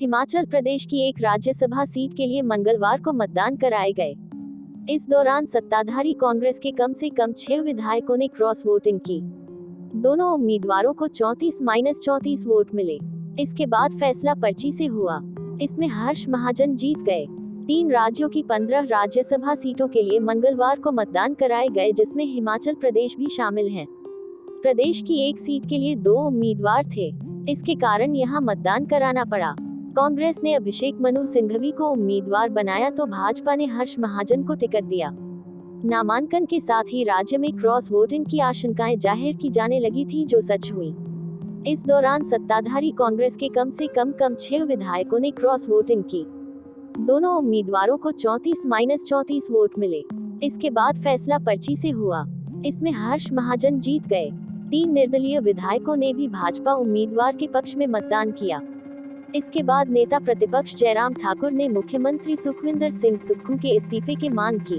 हिमाचल प्रदेश की एक राज्यसभा सीट के लिए मंगलवार को मतदान कराए गए। इस दौरान सत्ताधारी कांग्रेस के कम से कम 6 विधायकों ने क्रॉस वोटिंग की। दोनों उम्मीदवारों को 34-34 वोट मिले। इसके बाद फैसला पर्ची से हुआ। इसमें हर्ष महाजन जीत गए। 3 राज्यों की 15 राज्यसभा सीटों के लिए मंगलवार को मतदान कराए गए, जिसमें हिमाचल प्रदेश भी शामिल है। प्रदेश की एक सीट के लिए 2 उम्मीदवार थे। इसके कारण यहां मतदान कराना पड़ा। कांग्रेस ने अभिषेक मनु सिंघवी को उम्मीदवार बनाया तो भाजपा ने हर्ष महाजन को टिकट दिया। नामांकन के साथ ही राज्य में क्रॉस वोटिंग की आशंकाएं जाहिर की जाने लगी थी, जो सच हुई। इस दौरान सत्ताधारी कांग्रेस के कम से कम 6 विधायकों ने क्रॉस वोटिंग की। दोनों उम्मीदवारों को 34-34 वोट मिले। इसके बाद फैसला पर्ची से हुआ। इसमें हर्ष महाजन जीत गए। 3 निर्दलीय विधायकों ने भी भाजपा उम्मीदवार के पक्ष में मतदान किया। इसके बाद नेता प्रतिपक्ष जयराम ठाकुर ने मुख्यमंत्री सुखविंदर सिंह सुक्खू के इस्तीफे की मांग की।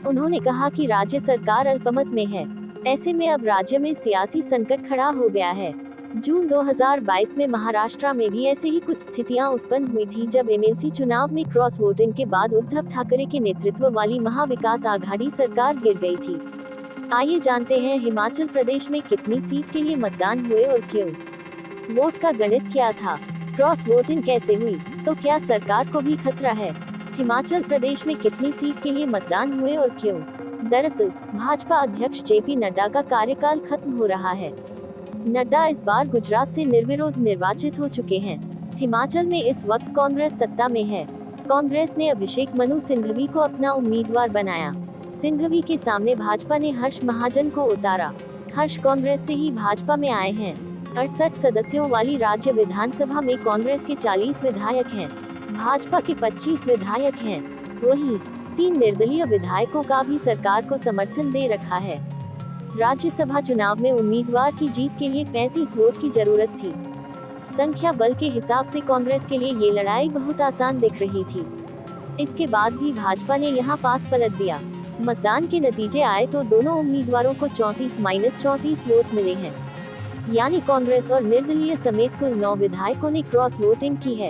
उन्होंने कहा कि राज्य सरकार अल्पमत में है। ऐसे में अब राज्य में सियासी संकट खड़ा हो गया है। जून 2022 में महाराष्ट्र में भी ऐसे ही कुछ स्थितियां उत्पन्न हुई थी, जब एमएलसी चुनाव में क्रॉस वोटिंग के बाद उद्धव ठाकरे के नेतृत्व वाली महाविकास आघाड़ी सरकार गिर गई थी। आइए जानते हैं हिमाचल प्रदेश में कितनी सीट के लिए मतदान हुए और क्यों। वोट का गणित क्या था, क्रॉस वोटिंग कैसे हुई, तो क्या सरकार को भी खतरा है। हिमाचल प्रदेश में कितनी सीट के लिए मतदान हुए और क्यों। दरअसल भाजपा अध्यक्ष जेपी नड्डा का कार्यकाल खत्म हो रहा है। नड्डा इस बार गुजरात से निर्विरोध निर्वाचित हो चुके हैं। हिमाचल में इस वक्त कांग्रेस सत्ता में है। कांग्रेस ने अभिषेक मनु सिंघवी को अपना उम्मीदवार बनाया। सिंघवी के सामने भाजपा ने हर्ष महाजन को उतारा। हर्ष कांग्रेस से ही भाजपा में आए हैं। 68 सदस्यों वाली राज्य विधानसभा में कांग्रेस के 40 विधायक हैं, भाजपा के 25 विधायक हैं। वहीं 3 निर्दलीय विधायकों का भी सरकार को समर्थन दे रखा है। राज्यसभा चुनाव में उम्मीदवार की जीत के लिए 35 वोट की जरूरत थी। संख्या बल के हिसाब से कांग्रेस के लिए ये लड़ाई बहुत आसान दिख रही थी। इसके बाद भी भाजपा ने यहां पास पलट दिया। मतदान के नतीजे आए तो दोनों उम्मीदवारों को 34-34 वोट मिले हैं। यानी कांग्रेस और निर्दलीय समेत कुल 9 विधायकों ने क्रॉस वोटिंग की है।